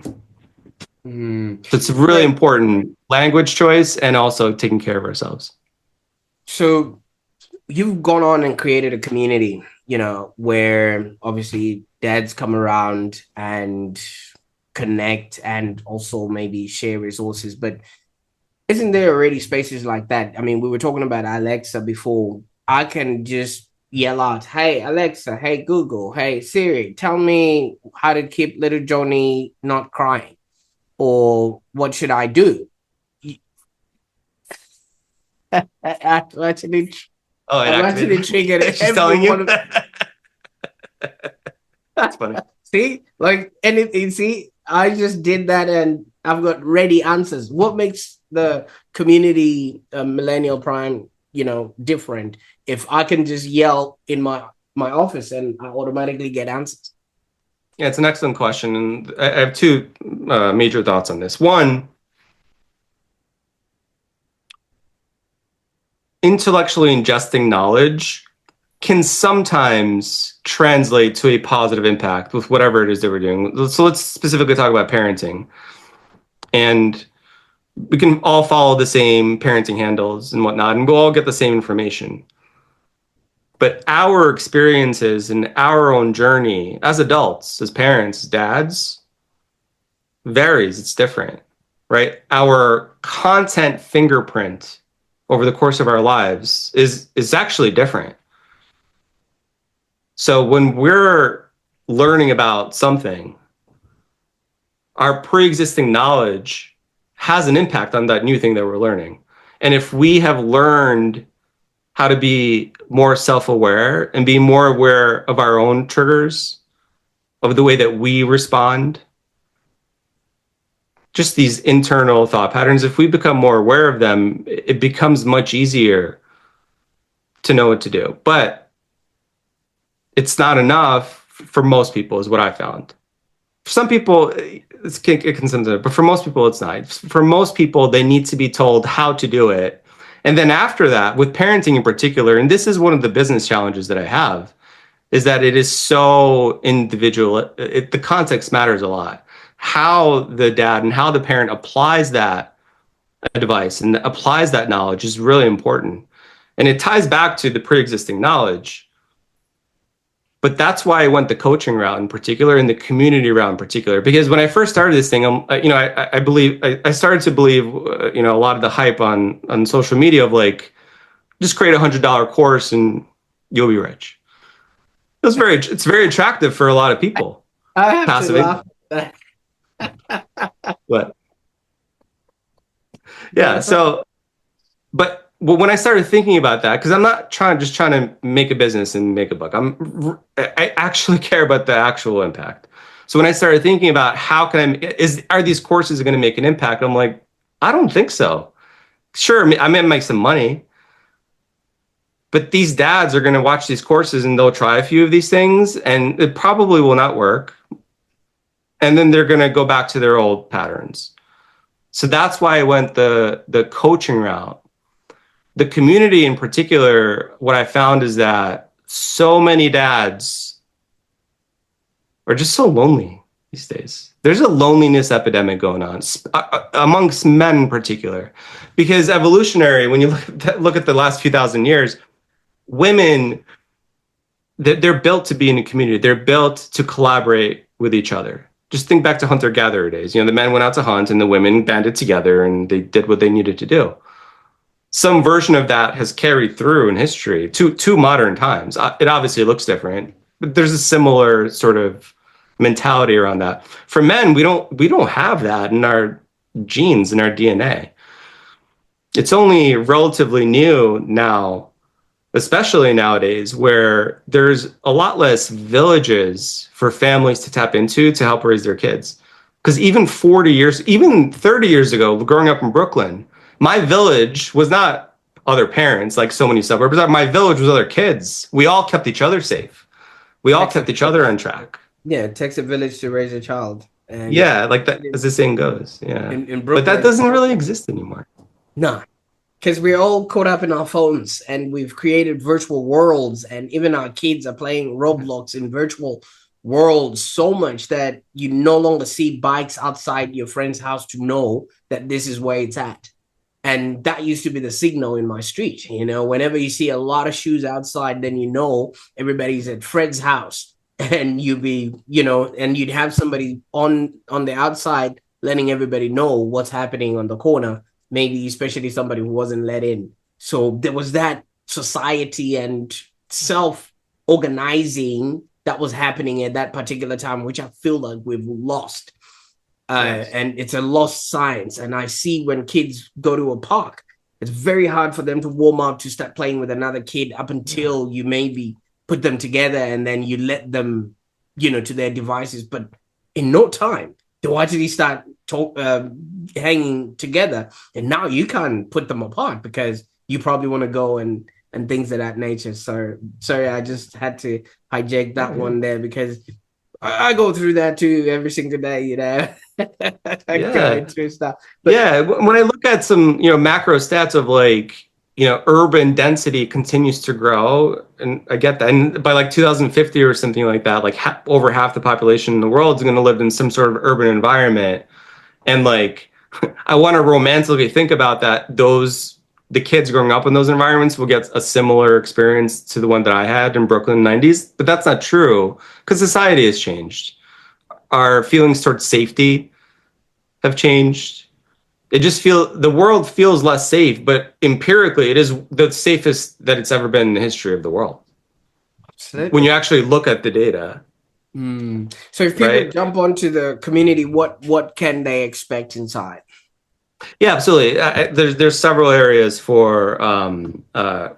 So it's really important language choice and also taking care of ourselves. So you've gone on and created a community, where obviously dads come around and connect and also maybe share resources. But isn't there already spaces like that? I mean, we were talking about Alexa before. I can just yell out, hey, Alexa, hey, Google, hey, Siri, tell me how to keep little Johnny not crying, or what should I do? I'm actually triggered. She's telling you? That's funny. See, like anything, see, I just did that and I've got ready answers. What makes the community Millennial Prime, different? If I can just yell in my office and I automatically get answers. Yeah, it's an excellent question. And I have two major thoughts on this. One, intellectually ingesting knowledge can sometimes translate to a positive impact with whatever it is that we're doing. So let's specifically talk about parenting. And we can all follow the same parenting handles and whatnot, and we'll all get the same information. But our experiences and our own journey as adults, as parents, dads, varies. It's different, right? Our content fingerprint over the course of our lives is actually different. So when we're learning about something, our pre-existing knowledge has an impact on that new thing that we're learning. And if we have learned how to be more self-aware and be more aware of our own triggers, of the way that we respond, just these internal thought patterns, if we become more aware of them, it becomes much easier to know what to do. But it's not enough for most people, is what I found. For some people, it can sometimes, but for most people, it's not. For most people, they need to be told how to do it. And then after that, with parenting in particular, and this is one of the business challenges that I have, is that it is so individual. The context matters a lot. How the dad and how the parent applies that advice and applies that knowledge is really important. And it ties back to the pre-existing knowledge. But that's why I went the coaching route in particular and the community route in particular. Because when I first started this thing, I started to believe, a lot of the hype on social media of like, just create $100 course and you'll be rich. It's very attractive for a lot of people. I have Passive to laugh at that. But yeah, so, but when I started thinking about that, because I'm not trying to make a business and make a buck. I actually care about the actual impact. So when I started thinking about are these courses going to make an impact? I'm like, I don't think so. Sure, I may make some money, but these dads are going to watch these courses and they'll try a few of these things and it probably will not work. And then they're going to go back to their old patterns. So that's why I went the coaching route. The community in particular, what I found is that so many dads are just so lonely these days. There's a loneliness epidemic going on amongst men in particular, because evolutionary, when you look at the last few thousand years, women, they're built to be in a community. They're built to collaborate with each other. Just think back to hunter-gatherer days. The men went out to hunt and the women banded together and they did what they needed to do. Some version of that has carried through in history to modern times. It obviously looks different, but there's a similar sort of mentality around that. For men, we don't have that in our genes, in our DNA. It's only relatively new now, especially nowadays, where there's a lot less villages for families to tap into to help raise their kids. Because even 30 years ago, growing up in Brooklyn, my village was not other parents like so many suburbs. My village was other kids. We all kept each other safe. We all kept each other on track. Yeah, it takes a village to raise a child. And yeah, like that, as the saying goes. Yeah, in Brooklyn, but that doesn't really exist anymore. No, because we're all caught up in our phones and we've created virtual worlds, and even our kids are playing Roblox in virtual worlds so much that you no longer see bikes outside your friend's house to know that this is where it's at. And that used to be the signal in my street. Whenever you see a lot of shoes outside, then everybody's at Fred's house, and and you'd have somebody on the outside letting everybody know what's happening on the corner, maybe especially somebody who wasn't let in. So there was that society and self-organizing that was happening at that particular time, which I feel like we've lost. Yes. And it's a lost science. And I see when kids go to a park, it's very hard for them to warm up to start playing with another kid up until you maybe put them together and then you let them, to their devices. But in no time, they'll actually start hanging together. And now you can't put them apart because you probably want to go and things of that nature. So sorry, I just had to hijack that one there because I go through that too every single day, I go through stuff. But when I look at some, macro stats of like urban density continues to grow, and I get that. And by like 2050 or something like that, like over half the population in the world is going to live in some sort of urban environment. And like, I want to romantically think about that. The kids growing up in those environments will get a similar experience to the one that I had in Brooklyn in the 90s, but that's not true because society has changed. Our feelings towards safety have changed. The world feels less safe, but empirically it is the safest that it's ever been in the history of the world when Absolutely. you actually look at the data. So if people Right. jump onto the community, what can they expect inside? Yeah, absolutely. There's several areas for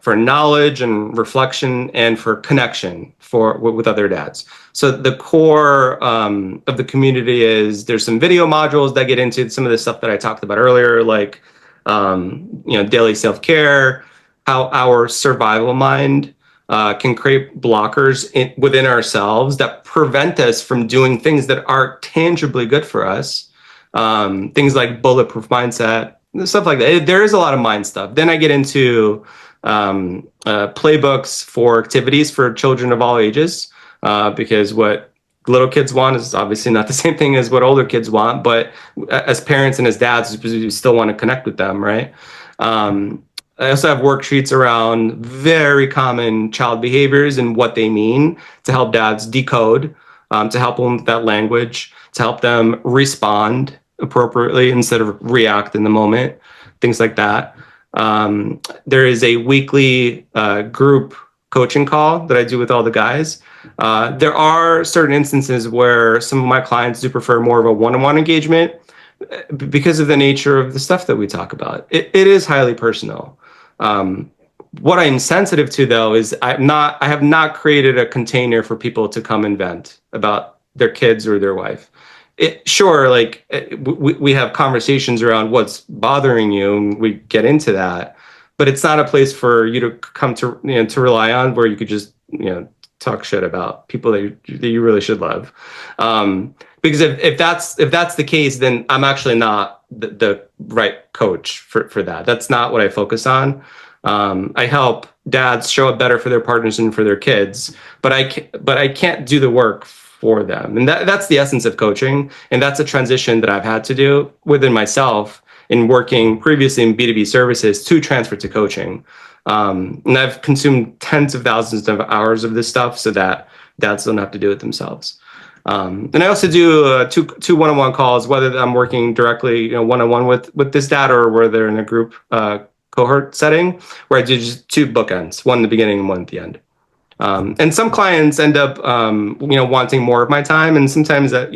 knowledge and reflection and for connection with other dads. So the core of the community is there's some video modules that get into some of the stuff that I talked about earlier, like daily self-care, how our survival mind can create blockers within ourselves that prevent us from doing things that are tangibly good for us. Things like bulletproof mindset, stuff like that. There is a lot of mind stuff. Then I get into playbooks for activities for children of all ages, because what little kids want is obviously not the same thing as what older kids want. But as parents and as dads, we still want to connect with them, right? I also have worksheets around very common child behaviors and what they mean to help dads decode, to help them with that language, to help them respond appropriately instead of react in the moment, things like that. There is a weekly group coaching call that I do with all the guys. There are certain instances where some of my clients do prefer more of a one-on-one engagement because of the nature of the stuff that we talk about. It is highly personal. What I'm sensitive to, though, is I have not created a container for people to come and vent about their kids or their wife. Sure, like we have conversations around what's bothering you, and we get into that, but it's not a place for you to come to to rely on where you could just talk shit about people that you really should love. Because if that's the case, then I'm actually not the right coach for that. That's not what I focus on. I help dads show up better for their partners and for their kids, but I can't do the work for them. And that's the essence of coaching. And that's a transition that I've had to do within myself in working previously in B2B services to transfer to coaching. And I've consumed tens of thousands of hours of this stuff so that dads don't have to do it themselves. And I also do two one-on-one calls, whether I'm working directly, one-on-one with this dad or whether they're in a group cohort setting, where I do just two bookends, one in the beginning and one at the end. And some clients end up, wanting more of my time, and sometimes that,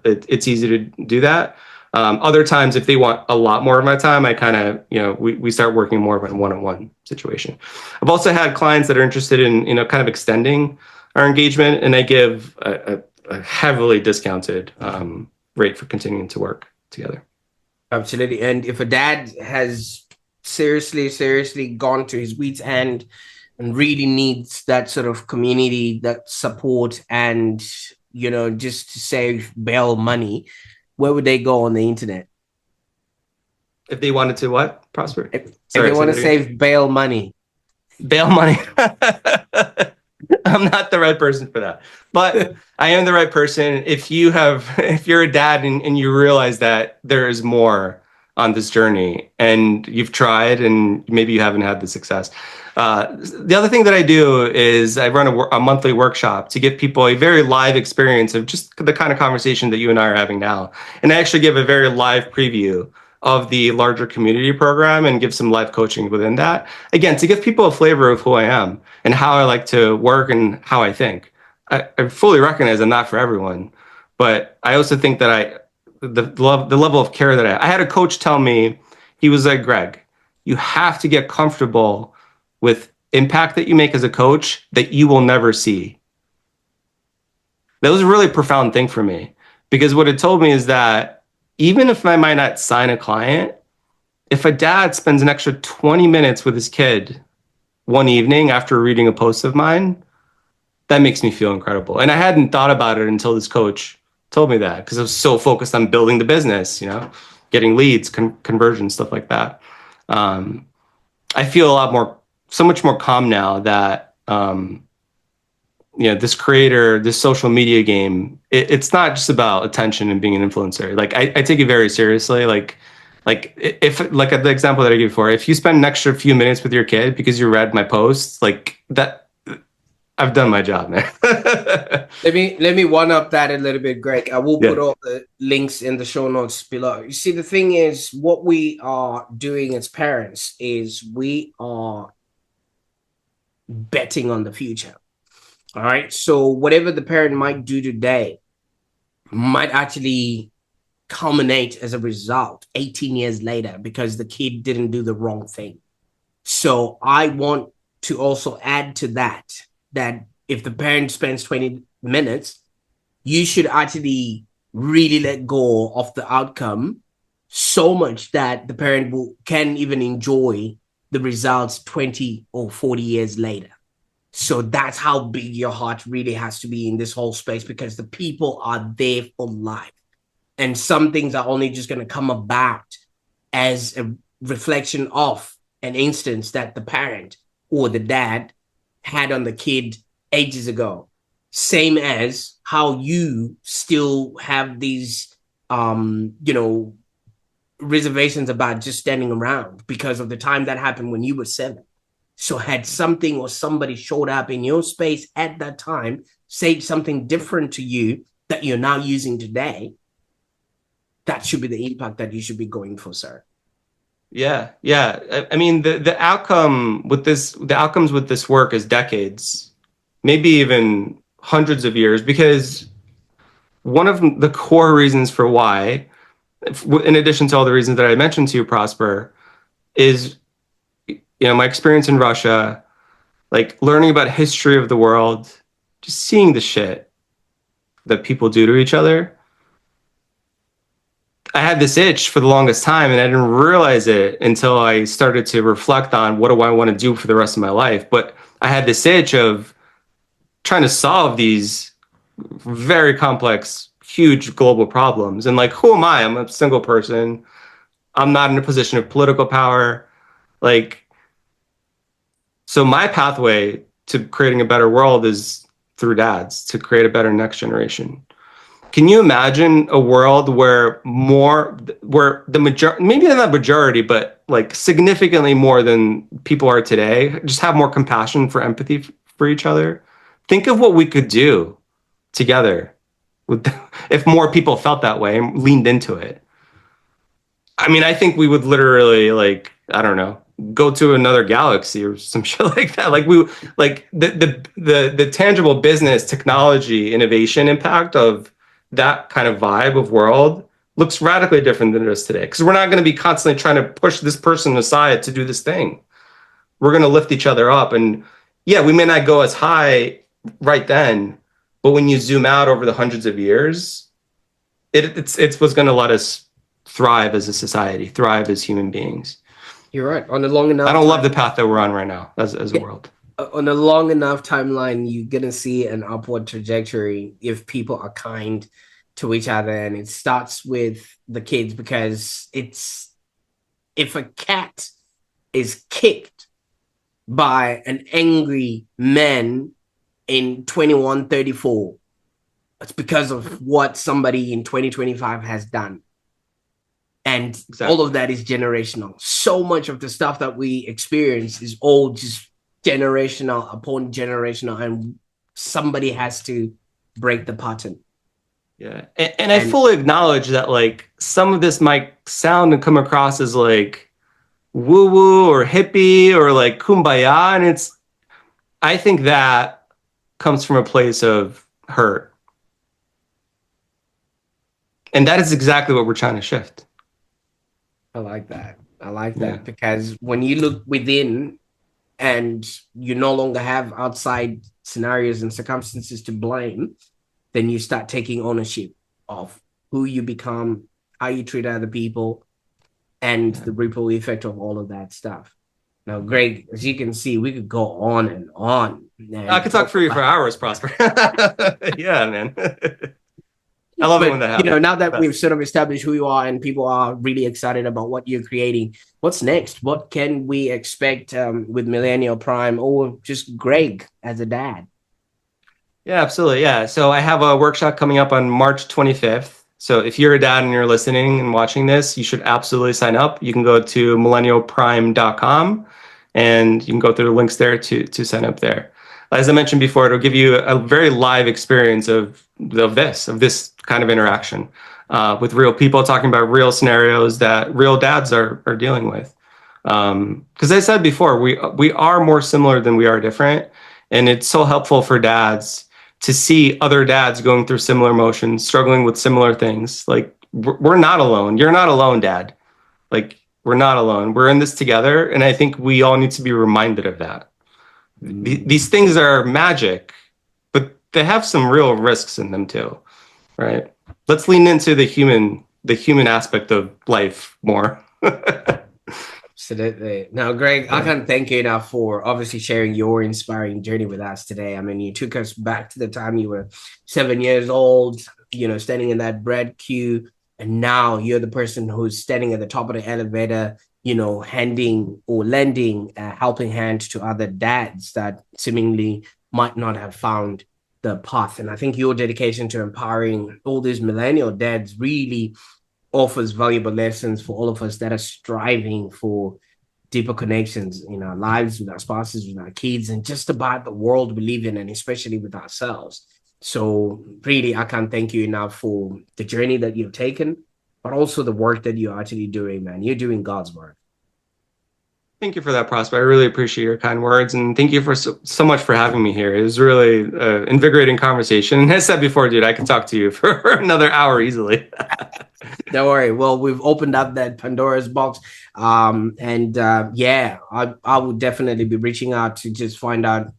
it's easy to do that. Other times, if they want a lot more of my time, I kind of, we start working more of a one-on-one situation. I've also had clients that are interested in, kind of extending our engagement, and I give a heavily discounted rate for continuing to work together. Absolutely. And if a dad has seriously gone to his wits' end and really needs that sort of community, that support, and just to save bail money, where would they go on the internet? If they wanted to what? Prosper? If Sorry, they want to save bail money. bail money. I'm not the right person for that, but I am the right person. If you're a dad and you realize that there is more on this journey and you've tried and maybe you haven't had the success. The other thing that I do is I run a monthly workshop to give people a very live experience of just the kind of conversation that you and I are having now. And I actually give a very live preview of the larger community program and give some live coaching within that. Again, to give people a flavor of who I am and how I like to work and how I think. I fully recognize I'm not for everyone, but I also think that the level of care that I had a coach tell me, he was like, Greg, you have to get comfortable with impact that you make as a coach that you will never see. That was a really profound thing for me, because what it told me is that even if I might not sign a client, if a dad spends an extra 20 minutes with his kid one evening after reading a post of mine, that makes me feel incredible. And I hadn't thought about it until this coach told me that, because I was so focused on building the business, getting leads, conversion, stuff like that. I feel a lot more, so much more calm now that, this creator, this social media game, it's not just about attention and being an influencer. Like I take it very seriously. Like if like the example that I gave before, if you spend an extra few minutes with your kid because you read my posts, like that, I've done my job, man. Let me one up that a little bit, Greg. I will Yeah. put all the links in the show notes below. You see, the thing is, what we are doing as parents is we are betting on the future. All right. So whatever the parent might do today might actually culminate as a result 18 years later because the kid didn't do the wrong thing. So I want to also add to that, that if the parent spends 20 minutes, you should actually really let go of the outcome so much that the parent can even enjoy the results 20 or 40 years later. So that's how big your heart really has to be in this whole space, because the people are there for life. And some things are only just going to come about as a reflection of an instance that the parent or the dad had on the kid ages ago. Same as how you still have these, reservations about just standing around because of the time that happened when you were 7. So had something or somebody showed up in your space at that time, said something different to you that you're now using today, that should be the impact that you should be going for, sir. Yeah, yeah. I mean, the outcomes with this work is decades, maybe even hundreds of years, because one of the core reasons for why, in addition to all the reasons that I mentioned to you, Prosper, is my experience in Russia, like learning about history of the world, just seeing the shit that people do to each other. I had this itch for the longest time, and I didn't realize it until I started to reflect on what do I want to do for the rest of my life. But I had this itch of trying to solve these very complex, huge global problems. And like, who am I? I'm a single person. I'm not in a position of political power. Like, so my pathway to creating a better world is through dads, to create a better next generation. Can you imagine a world where the majority, maybe not majority, but like significantly more than people are today, just have more compassion for empathy for each other? Think of what we could do together with, if more people felt that way and leaned into it. I mean, I think we would literally, like, I don't know, go to another galaxy or some shit like that. Like the tangible business, technology, innovation impact of that kind of vibe of world looks radically different than it is today. Because we're not going to be constantly trying to push this person aside to do this thing. We're going to lift each other up. And yeah, we may not go as high right then, but when you zoom out over the hundreds of years, it's what's going to let us thrive as a society, thrive as human beings. You're right. On a long enough, I don't love the path that we're on right now as a world. On a long enough timeline, you're gonna see an upward trajectory if people are kind to each other, and it starts with the kids, because it's, if a cat is kicked by an angry man in 2134, it's because of what somebody in 2025 has done. And exactly. All of that is generational. So much of the stuff that we experience is all just generational upon generational, and somebody has to break the pattern. Yeah. And I fully acknowledge that, like, some of this might sound and come across as like woo-woo or hippie or like kumbaya. And I think that comes from a place of hurt. And that is exactly what we're trying to shift. I like that. I like that, because when you look within and you no longer have outside scenarios and circumstances to blame, then you start taking ownership of who you become, how you treat other people, and the ripple effect of all of that stuff. Now, Greg, as you can see, we could go on and on. I could talk for you for hours, Prosper. Yeah, man. I love it But when that happens. now that we've sort of established who you are and people are really excited about what you're creating, what's next? What can we expect with Millennial Prime or just Greg as a dad? Yeah, absolutely. Yeah. So I have a workshop coming up on March 25th. So if you're a dad and you're listening and watching this, you should absolutely sign up. You can go to millennialprime.com and you can go through the links there to sign up there. As I mentioned before, it'll give you a very live experience of this kind of interaction with real people talking about real scenarios that real dads are dealing with. Because I said before, we are more similar than we are different, and it's so helpful for dads to see other dads going through similar emotions, struggling with similar things. Like we're not alone. You're not alone, Dad. Like we're not alone. We're in this together, and I think we all need to be reminded of that. These things are magic, but they have some real risks in them too, right? Let's lean into the human aspect of life more. Absolutely. Now, Greg, I can't thank you enough for obviously sharing your inspiring journey with us today. I mean, you took us back to the time you were 7 years old, standing in that bread queue, and now you're the person who's standing at the top of the elevator, handing or lending a helping hand to other dads that seemingly might not have found the path. And I think your dedication to empowering all these millennial dads really offers valuable lessons for all of us that are striving for deeper connections in our lives, with our spouses, with our kids, and just about the world we live in, and especially with ourselves. So really, I can't thank you enough for the journey that you've taken, but also the work that you're actually doing, man. You're doing God's work. Thank you for that, Prosper. I really appreciate your kind words, and thank you for so much for having me here. It was really invigorating conversation. And as I said before, dude, I could talk to you for another hour easily. Don't worry. Well, we've opened up that Pandora's box. Yeah, I would definitely be reaching out to just find out,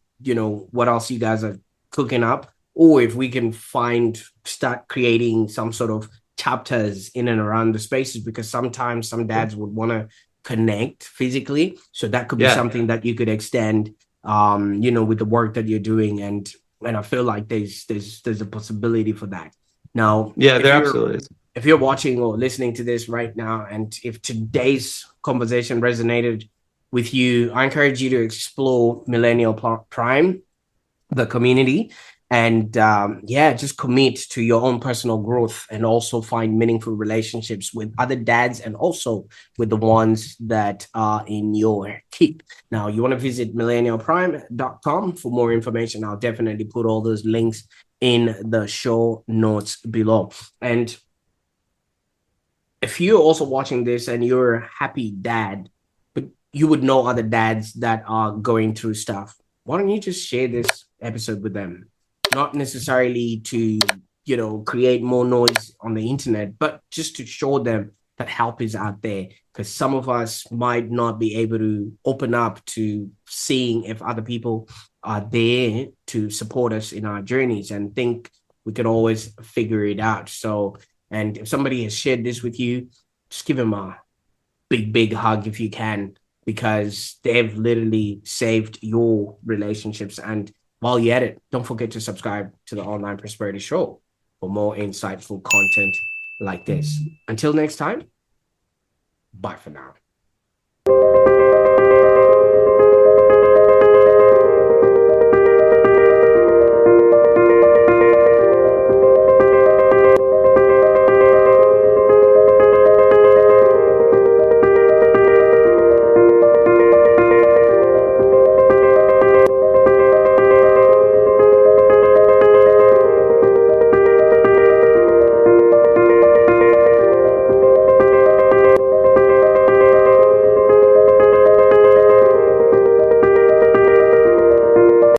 what else you guys are cooking up, or if we can start creating some sort of chapters in and around the spaces, because sometimes some dads would want to connect physically. So that could be something that you could extend, with the work that you're doing. And I feel like there's a possibility for that. Now, yeah, there absolutely is. If you're watching or listening to this right now, and if today's conversation resonated with you, I encourage you to explore Millennial Prime, the community, and just commit to your own personal growth, and also find meaningful relationships with other dads, and also with the ones that are in your keep. Now, you want to visit millennialprime.com for more information. I'll definitely put all those links in the show notes below. And if you're also watching this and you're a happy dad, but you would know other dads that are going through stuff, why don't you just share this episode with them? Not necessarily to, create more noise on the internet, but just to show them that help is out there. Because some of us might not be able to open up to seeing if other people are there to support us in our journeys, and think we can always figure it out. So, and if somebody has shared this with you, just give them a big, big hug if you can, because they've literally saved your relationships. And while you're at it, don't forget to subscribe to the Online Prosperity Show for more insightful content like this. Until next time, bye for now.